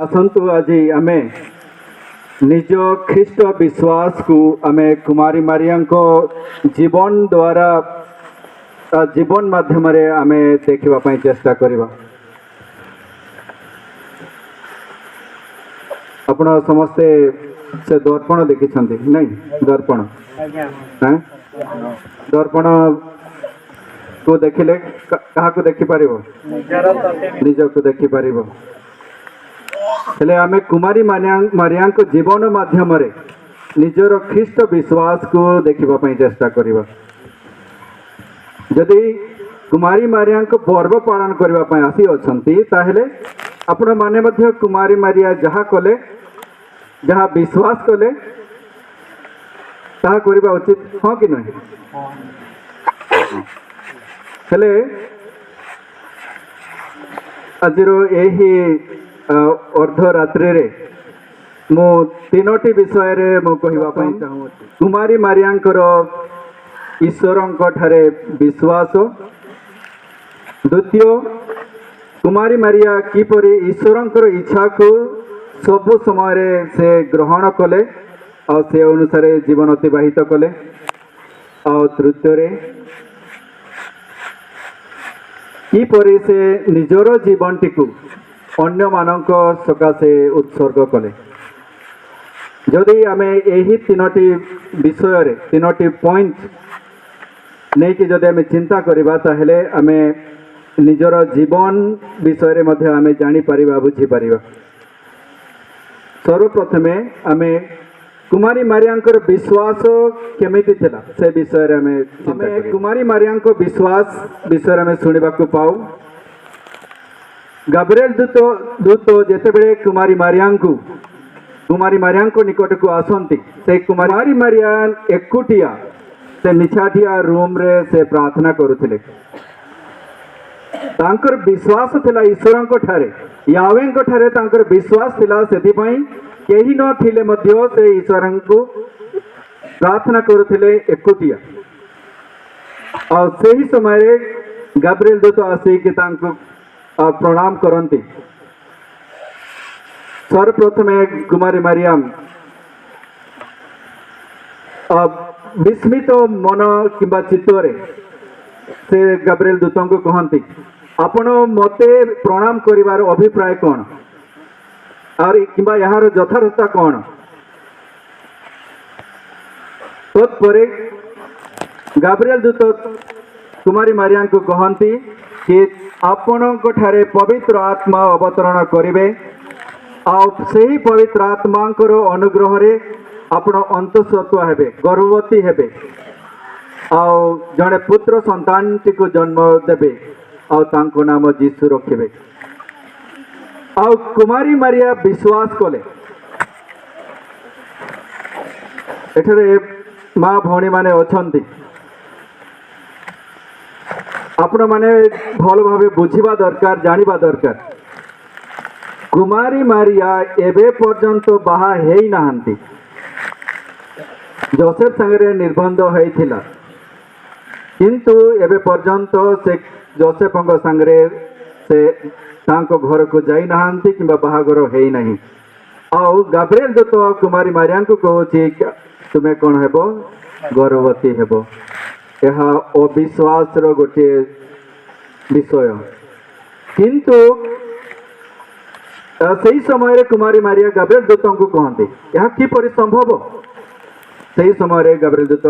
आसंतु आज आमे निज ख्रीष्ट विश्वास को आमे कुमारी मारिया को जीवन द्वारा जीवन माध्यम आमे देखा चेष्टा करवा। आपण समस्ते से दर्पण देखी नहीं दर्पण दर्पण को देखिले क्या देखिपर निज को देखिपर हेले आमे कुमारी मारिया जीवन माध्यम निजर ख्रीष्ट विश्वास को देखा चेष्टा करवा। जदि कुमारी मारिया पर्व पालन करने आसी अच्छी ताहले आपण माने मध्य कुमारी मारिया जहाँ कले जहाँ विश्वास कले ताहा करबा उचित हाँ कि नहीं। हेले आजिर यही अर्धरात्रि रे मु तीनोटी विषय रे मु कहबा पई चाहू। कुमारी मारियांकर ईश्वरंक ठारे विश्वास, द्वितीय कुमारी मारिया किपरि ईश्वरंकर इच्छा को सब समय से ग्रहण कले और से अनुसार जीवन अतिबाहित कले, और तृतीय किपरि से निजर जीवन टी अन्य मानक सकाशे उत्सर्ग कले। जदि आमे यही तीनोटी विषय रे तीनोटी पॉइंट नहीं कि जदि आमे चिंता करिबा ताहेले आमे निजर जीवन विषय रे मध्य आमे जानि परिबा बुझी परिबा। सर्वप्रथमे आमे कुमारी मारियांकर विश्वास केमिति थिला से विषय रे आमे कुमारी मारियांको विश्वास विषय रे सुनिबा को पाऊ। गाब्रिएल दूत जेते बेले कुमारी मारिया निकट को आसंती से कुमारी मारिया एकुटिया से निछाटिया रूम रे से प्रार्थना करुथिले। तांकर विश्वास थिला ईश्वरंक ठारे यावेंक ठारे तांकर विश्वास थिला सेति पई केही न थिले मध्य से ईश्वरंको प्रार्थना करुथिले एकुटिया। और सही समय रे गाब्रिएल दूत आसी कि तांको प्रणाम करती। सर्वप्रथमे कुमारी मारियाम विस्मित मन किंबा चित्तरे से गाब्रिएल दूत को कहती आपण मते प्रणाम करिवार अभिप्राय कौन और किंबा यार यथार्थता कौन। तत्पर गाब्रिएल दूत कुमारी मारिया को कहती कि आपण ठारे पवित्र आत्मा अवतरण करिवे और सही पवित्र आत्मांकर अनुग्रह रे आपण अंतःसत्त्व हेबे, गर्भवती हेबे और जड़े पुत्र संतान टी को जन्म देबे और तांको नाम जीसु रखिबे। और कुमारी मारिया विश्वास कले। एठरे माँ भौणी माने अछंती आपण माने भल भावे बुझिबा दरकार, जानिबा दरकार। कुमारी मारिया एबे पर्यंत बाहा हेई नाहंती। जोसेफ संगे निर्बंध होइथिला किंतु एबे पर्यंत से जोसेफ संगे से तांको घर को जाई नाहंती किंबा बाहागर हेई नहीं। आउ गाब्रिएल दूत कुमारी मारिया को कहूची तुमे कौन हेबो गर्भवती हेबो। यह अविश्वास गोटे विषय किंतु सही समय कुमारी मारिया गाब्रिएल दूत को कहते यह किपरि संभव। सही समय गाब्रिएल दूत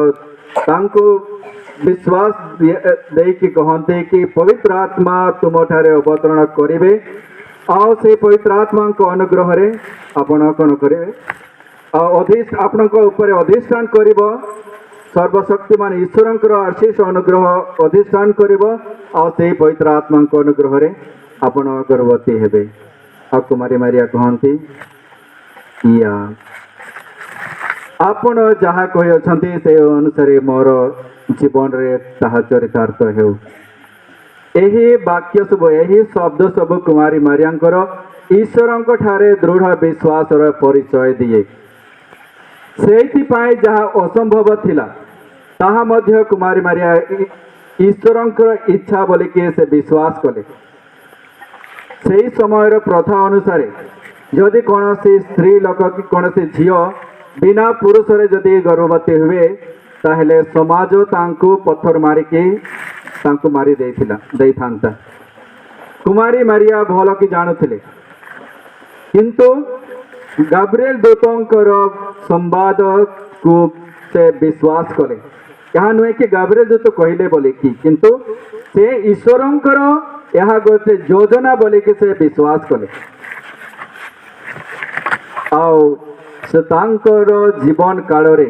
तांको विश्वास देकी कहते कि पवित्र आत्मा तुम ठारे अवतरण करिवे और से पवित्र आत्मा को अनुग्रह रे आपण कौन करेंगे आपण अधिष्ठान करिबो। सर्वशक्तिमान ईश्वरंकर आशीष अनुग्रह अधिष्ठान करिबो और से पवित्र आत्मा को अनुग्रह रे आपण गर्भवती हेबे। आ कुमारी मारिया कहती या आपण जहाँ कही अछंती से अनुसार मोर जीवन रे ताहा चरितार्थ हेउ। एही वाक्य सब एही शब्द सब कुमारी मारियांकर ईश्वरंक ठारे दृढ़ विश्वास र परिचय दिए। सेति पाए जहाँ असंभव थिला ताहा मध्य कुमारी मारिया ईश्वरंकर इच्छा बोलिके से विश्वास कले। से समय प्रथा अनुसार जदि कौन स्त्री लोक कि कौन झील बिना पुरुष जदि गर्भवती हुए ताहले समाज तांको पत्थर मारिकी तांको मारी देई थांता। कुमारी मारिया भल कि जानुथिले किंतु गाब्रिएल दूतंकर संवाद को से विश्वास कले। यहाँ नुहे कि गाब्रिएल दूत कहले बोले कि किंतु से ईश्वरंकर यह गोटे योजना बोले कि से विश्वास कले आउ से तांकर जीवन काल रे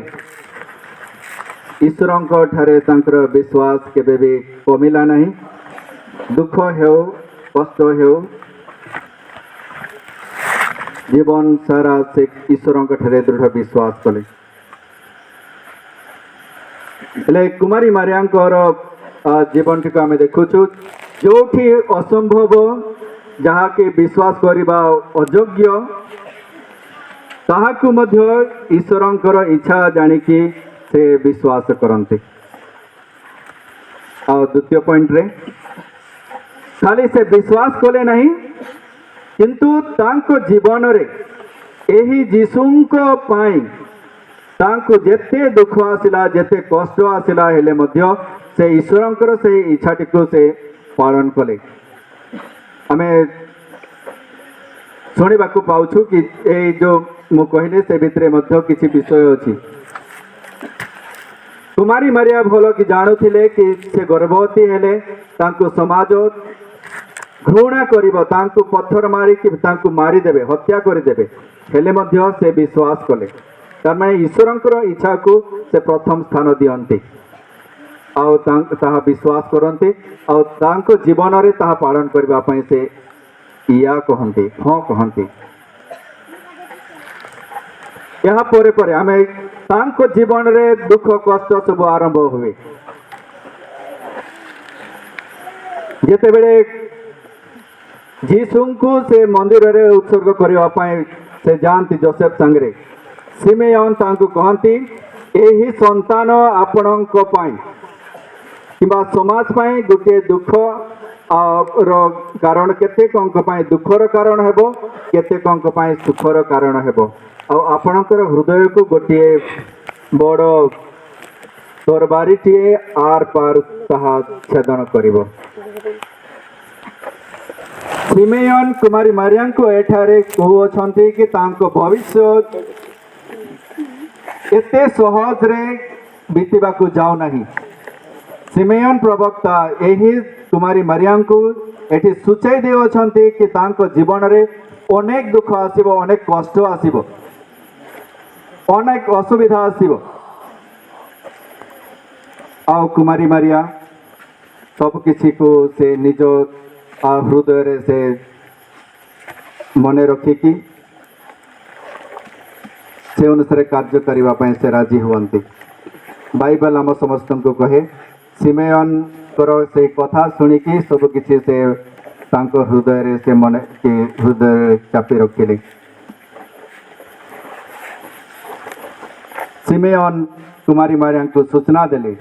ईश्वरंक ठारे तांकर विश्वास केबे भी कमिला नहीं। दुख हेउ कष्ट हेउ जीवन सारा से ईश्वरंक ठारे दृढ़ विश्वास कले। हेले कुमारी मारियांकर जीवन टी आम देखुचु जो असंभव जहाँ कि विश्वास करने अयोग्य ताहाकु मध्य ईश्वरंकर इच्छा जानिकी से विश्वास करते। आ द्वितीय पॉइंट रे खाली से विश्वास कले नहीं किंतु तांको जीवन रे एही जीशुंको पाई तांको जेते दुख आसिला जेते कष्ट आसिला हेले मध्य से ईश्वरंकर से इच्छाटी को से पालन कले। आमे शुणा पाउछु कि ए जो मु कहले से भितरे मध्य किछि विषय अछि। कुमारी मारिया भल कि जानुथिले कि से गर्भवती हेले तांको समाज घृणा करिवो तांको पत्थर मारी कि तांको मारी देबे हत्या करि देबे हेले मध्य से विश्वास कले। तार माने ईश्वरंकर इच्छा को से प्रथम स्थान दियंती आउ ताहा विश्वास करते आउ तांको जीवन रे ताहा पालन करबा पई से या कहंती हाँ कहंती। यहाँ परे परे आमे तांको जीवन रे दुख कष्ट सब आरंभ हुए जेते बेले जीशुंकु से मंदिर रे उत्सर्ग करबा पई से जानती जोसेफ संगरे सिमेयन तांको कहंती एही संतान आपणक पई किंबा समाज पई गोटे दुख रो कारण केते कंक पई दुखर कारण हेबो केते कंक पई सुखर कारण हेबो आ आपणकर हृदय को गोटे बड़ तरबारीटे आर पार ताहा छेदन करिवो। सिमेयन कुमारी मारिया को एठारे कहउछंती कि तांको भविष्य एते सहज रे बीतवा को जाओ नहीं। सिमेयन प्रवक्ता एही कुमारी मारिया को एठी सूचई देउछंती कि तांको जीवन रे अनेक दुख आसीबो अनेक कष्ट आसीबो अनेक असुविधा आसीबो आ कुमारी मारिया सब किसी को से निज हृदय रे से मने रखिकी से अनुसार कार्य करने से राजी हुअन्ति। बाइबल आम समस्त को कहे सिमेयन कर से कथा शुणिकी सब किसी से तांको हृदय रे से मन के हृदय चापी रखिले। सिमेयन कुमारी मारिया को सूचना देले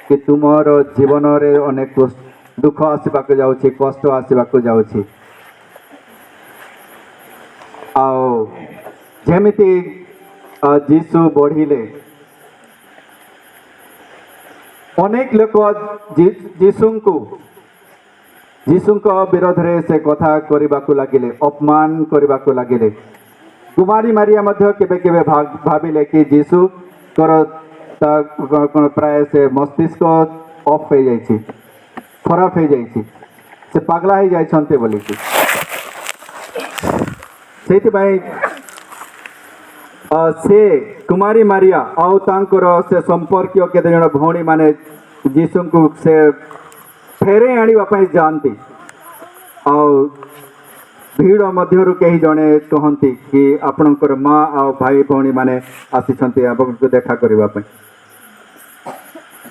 कि तुमर जीवन रे अनेक दुख आसवाक जाउछि कष्ट आसवाक जाउछि आओ जेमिति जीशु बढ़िले अनेक लोक जीशुंको विरोध रे से कथा करबाकू लागिले अपमान करबाकू लागिले। कुमारी मारिया मध्य केबे केबे भाबिले कि जीशु कर प्राय से मस्तिष्क ऑफ हो जाइछि खराब हो जाइछि से पागला हो जाइछन्ते बोली कि सेति भाई से कुमारी मारिया आउ तांकर से संपर्क केते जण भौणी माने जीशु को से फेरे आनिबा पई जानती आउ भीड़ मध्यरु कहीं जड़े कहती कि आपणकर माँ आ भाई भौणी माने आसीछन्ते आपको देखा करबा पई।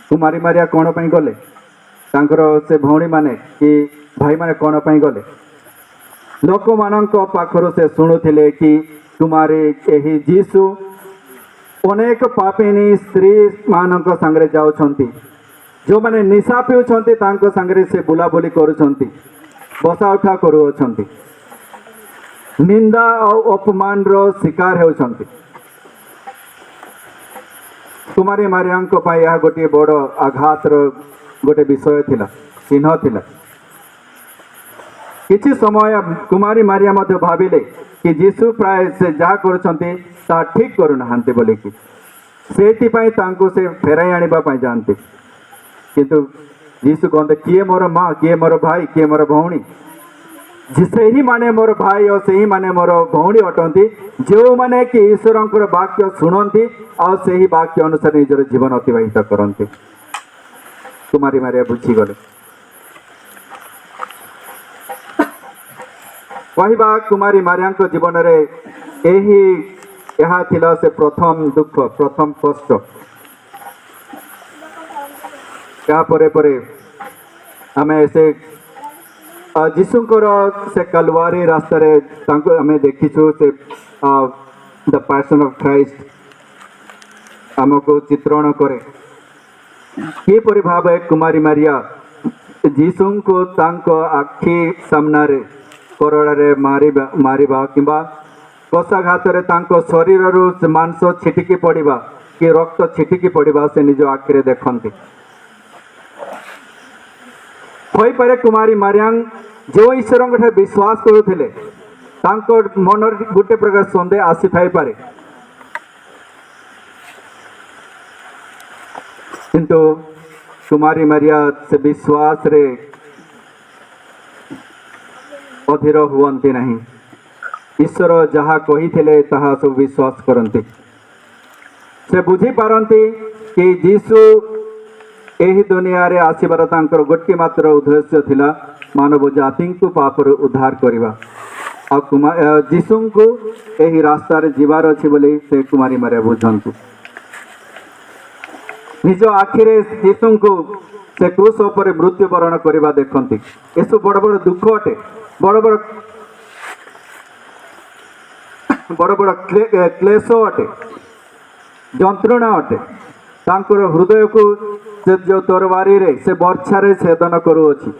कुमारी मारिया कौन पई गले तांकर से भौणी माने कि भाई माने कौन पई गले लोक मानक पाखर से शुणुथिले कि कुमारी एही जीशु अनेक पापिनी स्त्री मानक संगरे जाउछन्ती जो माने निशा पिउछन्ती तांको संगरे से बुलाबुली करूछन्ती बसा उठा करूछन्ती निंदा और अपमान रो शिकार होउछंती। कुमारी मारिया यह गोटे बड़ आघात गोटे विषय थिला, चिन्ह थिला। किछि समय कुमारी मारिया मध्य भाविले कि जीशु प्राय से जहा करुछंती ता ठीक करू नाहंती बोली कि सेतिपई तांको से फेराई आनिबा पई जानते। किंतु जीशु कहते किए मोर माँ, किए मोर भाई, किए मोर भौणी, से ही माने मोर भाई और से ही माने मोर भौणी अटंती जो माने कि ईश्वरंकर वाक्य शुणती और से ही वाक्य अनुसार निजर जीवन अतिबाहित करते। कुमारी मारिया बुझीगले। कहवा कुमारी मारिया जीवन में यह थिला से प्रथम दुख, प्रथम कष्ट। या परे परे आमे से जीशुंकर से कलवारी रास्ता रे तांको आमे देखिछु से द पैशन ऑफ क्राइस्ट आमको चित्रण करे कि परि भावे कुमारी मारिया जीशु को तांको आखि सामना रे करड़ा रे मारिबा किंबा कषाघात रे तांको शरीर रु मांस छिटिकी पड़िबा कि रक्त छिटिकी पड़िबा से निज आखिरे देखंती। होई पारे कुमारी मारिया जो ईश्वर विश्वास करुले मन गोटे प्रकार सन्देह आसी थाई पारे, किंतु कुमारी मारिया से विश्वास रे अधीर हुअन्ति नहीं। ईश्वर जहाँ कही थे ताहा सब विश्वास करती। से बुझी पारती कि जीशु यही दुनिया रे आसीबार तांकर गोटे मात्र उद्देश्य थिला मानव जाति को पापर उद्धार करवा। आ जीशु को यही रास्ता रे जीवार अछि बोली से कुमारी मारिया बुझंतु। निज आखिरे जीशु को से क्रूस पर मृत्युवरण करवा देखती। ये सब बड़ बड़ दुख अटे, बड़ बड़ बड़ बड़ क्लेश अटे, जंत्रणा अटे। तांकर हृदय को जो तरवारी रे से बर्छा रे छेदन करुअछि,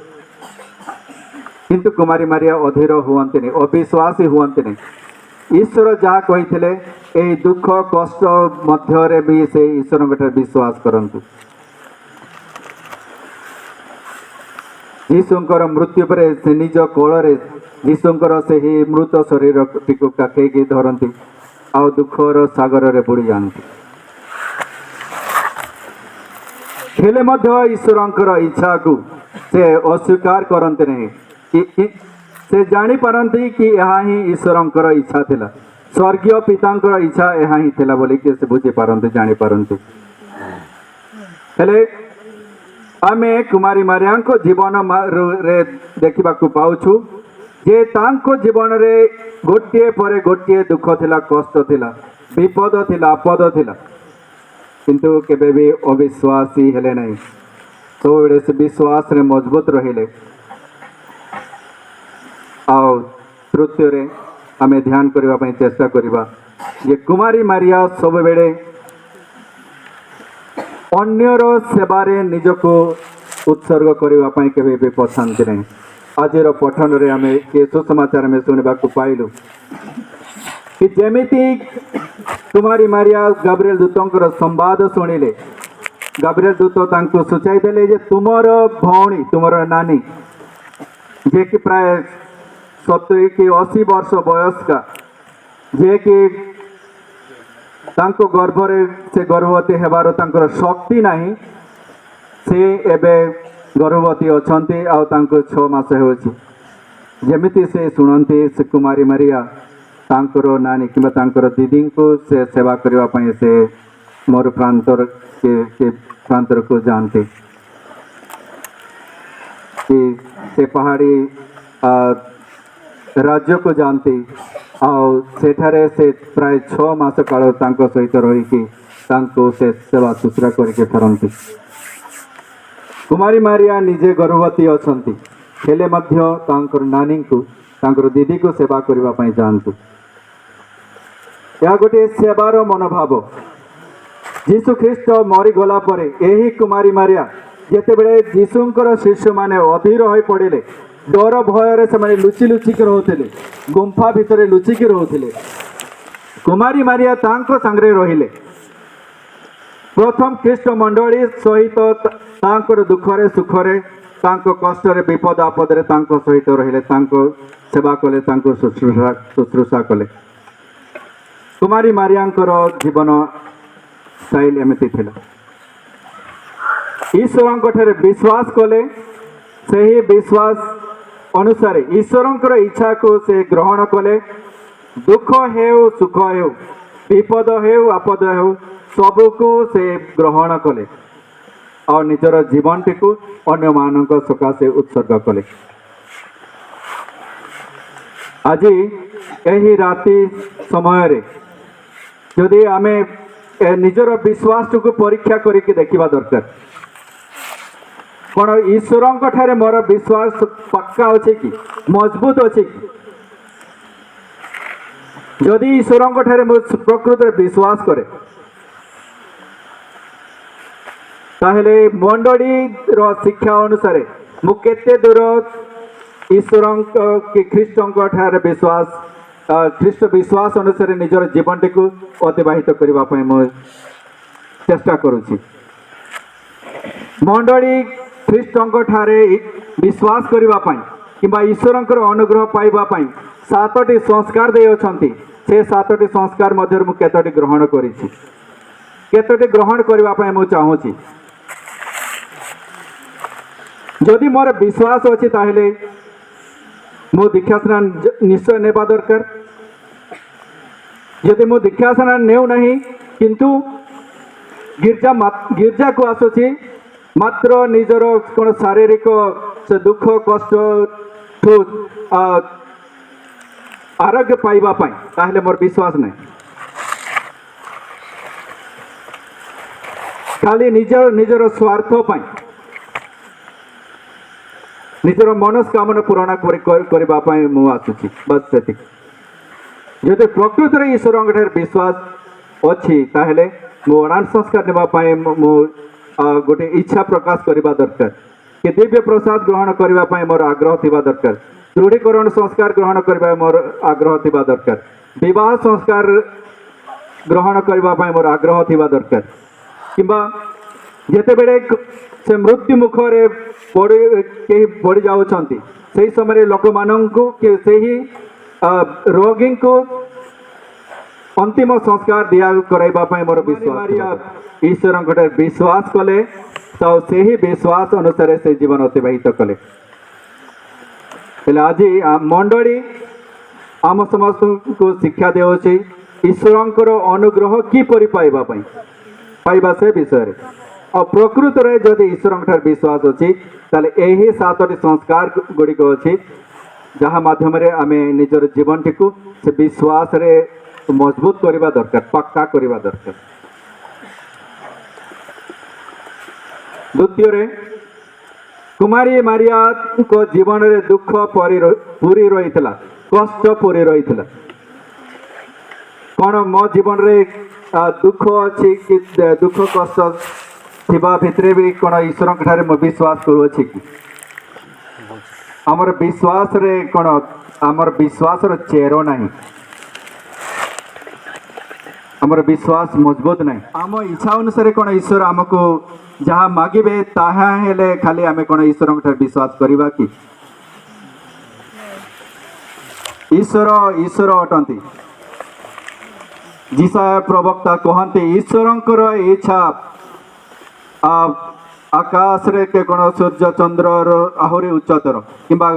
किंतु कुमारी मारिया अधीर हुअन्ति नहीं, अविश्वासी हुअन्ति नहीं। ईश्वर जहाँ कही ए दुख कष्ट मध्य रे भी से ईश्वर विश्वास करंतु। जीशुंकर मृत्यु पर से निज कोଳରେ जीशुंकर से ही मृत शरीर टीको काखेकी धरती आ दुखर सागर रे बुड़ी जाती। हेले मध्य ईश्वरंकर इच्छा को से अस्वीकार करते नहीं कि से जानी पारती कि यह ही ईश्वरंकर इच्छा थिला, स्वर्गीय पितांकर इच्छा यह ही थिला बोली कि से बुझी पारती, जानी पारती। हेले आमे कुमारी मारिया जीवन रे देखा पाउछु जे तांको जीवन रे गोटे पर गोटे दुख थिला, कष्ट थिला, विपद थिला, आपद थिला, किंतु केबे भी अविश्वासी हेले नहीं। तो से विश्वास रे मजबूत रहिले। और तृतीय रे आमे ध्यान करबा पई चेष्टा करबा जे कुमारी मारिया सब बेले अन्यर सेवारे निजको उत्सर्ग करबा पई केबे भी पसंद नहीं। आजर पठन रे आमे के सुसमाचार में सुनबा को पाइलु कि जेमिति कुमारी मारिया गाब्रिएल दूतंकर संवाद शुणिले, गाब्रिएल दूत तांको सूचाई देले जे तुमर भौणी, तुमर नानी जे कि प्राय 70 कि 80 वर्ष बयस्का, जे कि तांको गर्भरे से गर्भवती हेबार तांकर शक्ति नहीं, से एबे गर्भवती अछंती आ तांको 6 मास होछि। जेमिति से सुनंती से कुमारी मारिया तांकर नानी किंबा तांकर दीदी को से सेवा करबा पई से मोर प्रांतर के प्रांतर को जानते कि से पहाड़ी राज्य को जानते और सेठारे से प्राय 6 मास काल तांको सहित रही तांको से सेवा शुश्रूषा करके फेरती। कुमारी मारिया निजे गर्भवती अछंती हेले मध्य तांकर नानी को तांकर दीदी को सेवा करबा पई जानतु। यह गोटे सेवार मनोभाव। जीशु ख्रीस्ट मरीगला परे यही कुमारी मारिया जेतेबेले जीशुंकर शिष्य माने अधीर हो पड़े डर भय से लुचि लुचिकी रोते गुंफा भितर लुचिकी रोते कुमारी मारिया तांको संगे रहिले प्रथम ख्रीष्ट मंडली सहित तांकर दुखरे सुखरे तांको कष्टरे विपद आपदरे तांको सहित रहिले तांको सेवा कले तांको शुश्रूषा कले कुमारी मारियांकर जीवन स्टाइल एमती थिला ईश्वर विश्वास कले सही विश्वास अनुसार ईश्वर इच्छा को से ग्रहण कले दुख हेउ सुख हेउ विपद हेउ आपद हेउ सबको से ग्रहण कले और निजर जीवन टी को अन्य मानक सकाशे उत्सर्ग कले आज यही राति समय रे जदि आमे निजर विश्वास को परीक्षा करके देखा दरकार कौन ईश्वर ठारे मोर विश्वास पक्का अच्छे कि मजबूत अच्छे कि जदि ईश्वर ठारे प्रकृत विश्वास करे ताहले मंडली शिक्षा अनुसार मु केते दूर ईश्वर कि ख्रीष्ट ठारे विश्वास ख्रीष्ट विश्वास अनुसार निजर जीवन टी को अतिबाहित करने मु चेष्टा करुछि मंडली ख्रीष्ट ठारे विश्वास करने किंबा ईश्वर अनुग्रह पाइबापी सातटी संस्कार दे अछंती से सातटी संस्कार मध्य मु केतोटी ग्रहण करिछि केतोटी ग्रहण करने मु चाहूँगी जदि मोर विश्वास अच्छी ताहले मु दीक्षा स्नान निश्चय नेबा दरकार यदि मु दीक्षा स्नान नेउ नहीं किंतु गिरजा को आसुची मात्र निजर कौन शारीरिक से दुख कष्ट ठू आरोग्य पाइबा पाई ताहले मोर विश्वास नहीं खाली निजर स्वार्थ पाई निजर मनस्कामना पूरण करने मु आसुची बस से जदि प्रकृत में ईश्वर विश्वास अच्छी ताहले मु अणान संस्कार नेबापाई मु गोटे इच्छा प्रकाश करने दरकार कि दिव्य प्रसाद ग्रहण करने मोर आग्रह थिबा दरकार दृढ़ीकरण संस्कार ग्रहण करने मोर आग्रह थिबा दरकार विवाह संस्कार ग्रहण करने मोर आग्रह थिबा दरकार किंबा जेते बेले से मृत्यु मुखरे पड़ जाउछंती सही समय लोक माननकु कि सही रोगी को अंतिम संस्कार दिया कराइबा मोर विश्वास ईश्वर विश्वास कले तो से ही विश्वास अनुसार से जीवन अतिबाहित कले आज मंडली आम समस्त को शिक्षा देउछि ईश्वर अनुग्रह किपरि पाइबा से विषय और प्रकृत रे जदि ईश्वर विश्वास अच्छी ताले यही सातटी संस्कार गुड़िक अच्छी जहाँ माध्यम आमे निजर जीवन टी को से विश्वास रे मजबूत करवा दरकार पक्का करवा दरकार द्वितीय रे कुमारी मारिया को जीवन रे दुख पूरी रही कष्ट पूरी रही कौन मो जीवन रे दुख अच्छी कि दुख कष्ट थिबा भितरे भी कौन ईश्वर ठारे विश्वास करुछि कि आमर विश्वास रे कौन आमर विश्वास रो चेरो नहीं आमर विश्वास मजबूत नहीं आम इच्छा अनुसार कौन ईश्वर आमको जहाँ मागिबे ताहा हेले खाली आमे कौन ईश्वर ठारे विश्वास करबा कि ईश्वर अटंती जीसा प्रवक्ता कहते ईश्वर इच्छा आकाश रे के कौन सूर्य चंद्र आहुरी उच्चतर किंबा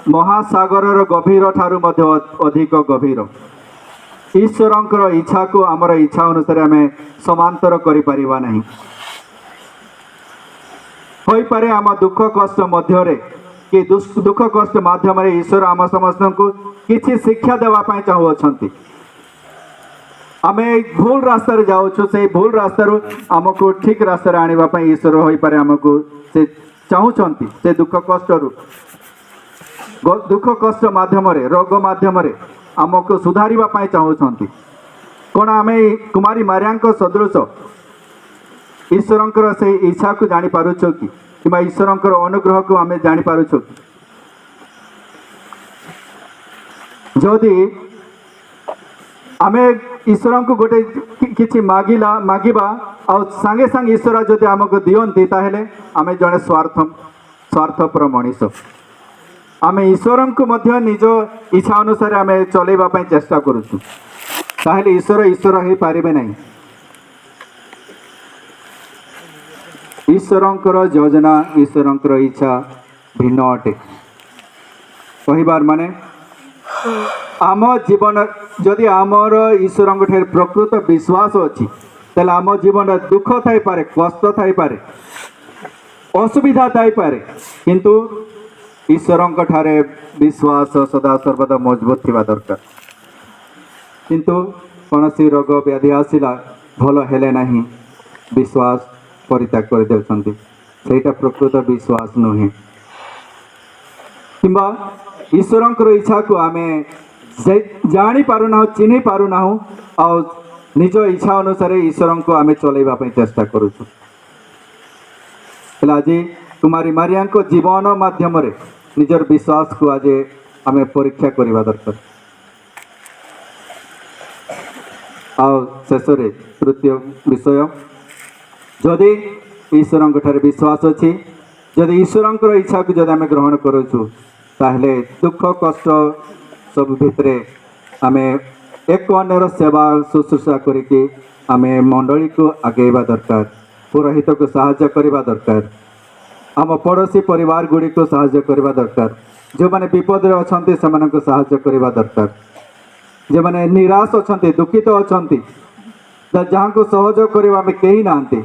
महासागर गभीर ठारू मध्य अधिक गभीर ईश्वर इच्छा को आमर इच्छा अनुसार आम समांतर करिपरिबा नहीं होई पारे आम दुख कष्ट मध्य कि दुख कष्ट माध्यम ईश्वर आम समस्त को किसी शिक्षा देवाई चाहूँगी आमे भूल रास्ता रे जाऊँ से भूल रास्ता आमको ठीक रास्ता आने ईश्वर हो पारे आमको से चाहूँगी से दुख कष्ट दुख कष्ट माध्यम रोग माध्यम आमको सुधारिबा चाहूँगी कौन आमे कुमारी मारिया सदृश ईश्वर से इच्छा को जानी पारुछ कि ईश्वर अनुग्रह को आमे जानी पारुछ जदि आमे ईश्वर को गोटे किछि मागिबा आ सांगे सांगे ईश्वर जदि आमको दियंती ताहेले आमे जड़े स्वार्थपर मनीष आमे ईश्वर को मध्य निज इच्छा अनुसार आमे चलेबा पई चेष्टा करूछु ताहेले ईश्वर हो पारिबे नहीं। ईश्वरंकर योजना ईश्वरंकर इच्छा भिन्न अटे कहिबार माने आम जीवन जदि आमर ईश्वर प्रकृत विश्वास अच्छी तेल आम जीवन दुख थाई पारे कष्ट थाई पारे असुविधा थाई पारे किंतु ईश्वर ठारे विश्वास सदा सर्वदा मजबूत थिबा दरकार किंतु कौन सी रोग व्याधि आसला भल हेले नहीं विश्वास परित्याग कर देउछंती सेटा प्रकृत विश्वास नुहे किंबा ईश्वर इच्छा को आमे जानी पारुना चिन्ह पारुना आ निज इच्छा अनुसार ईश्वर को आमे चलैबा पई चेष्टा करूछु। आज कुमारी मारिया जीवन माध्यम रे निजर विश्वास को आज आमे परीक्षा करबा दरकार। शेष तृतीय विषय जदि ईश्वर ठारे विश्वास अच्छी जदि ईश्वर इच्छा को जदि आमे ग्रहण करूछु ताहले दुख कष्ट सब भितरे आमे एक अन्यर सेवा शुश्रूषा करिके आमे मंडली को आगेबा दरकार पुरोहित को साहाय्य करबा दरकार आम पड़ोशी परिवार गुड़ी को साहाय्य करबा दरकार जो माने विपद रे अछंती सेमानक साहाय्य करबा दरकार जे माने निराश अछंती दुखित अछंती जहाँ को सहयोग करबा आमे केही नांती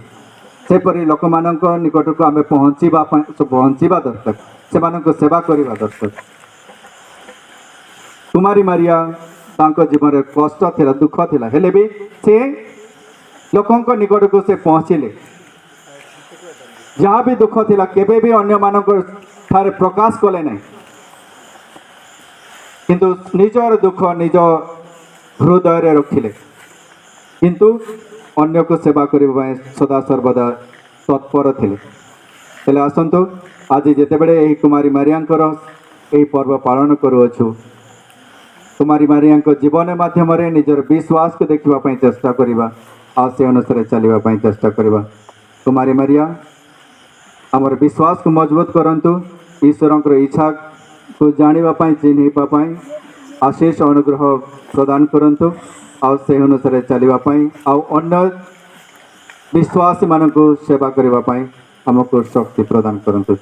सेपरि लोक मानक निकट को आमे पहुँचीबा दरकार सेमानक सेवा करबा दरकार। कुमारी मारिया तांको जीवन रे कष्ट थिला दुख थिला हेले भी से लोकंक निकट को से पहुँचले जहाँ भी दुख थिला केबे भी अन्य मानक ठारे प्रकाश कले नहीं किंतु निजर दुख निज हृदय रे रखिले किंतु अन्य को सेवा करबा सदा सर्वदा तत्पर थिले। हेले आसंतु आज जेतेबेले एही कुमारी मारियांकर एही पर्व पालन करूअछु कुमारी मारिया जीवन माध्यम रे निजर विश्वास को देखिबा पई चेष्टा करिबा आ से अनुसार चलिबा पई चेष्टा करिबा। कुमारी मारिया हमर विश्वास को मजबूत करंतु ईश्वरंकर इच्छा को जानिबा पई चिन्हिबा पई आशीष अनुग्रह प्रदान करंतु आ से अनुसार चलिबा पई आ अन्य विश्वासी मानक सेवा करिबा पई हमको शक्ति प्रदान करंतु।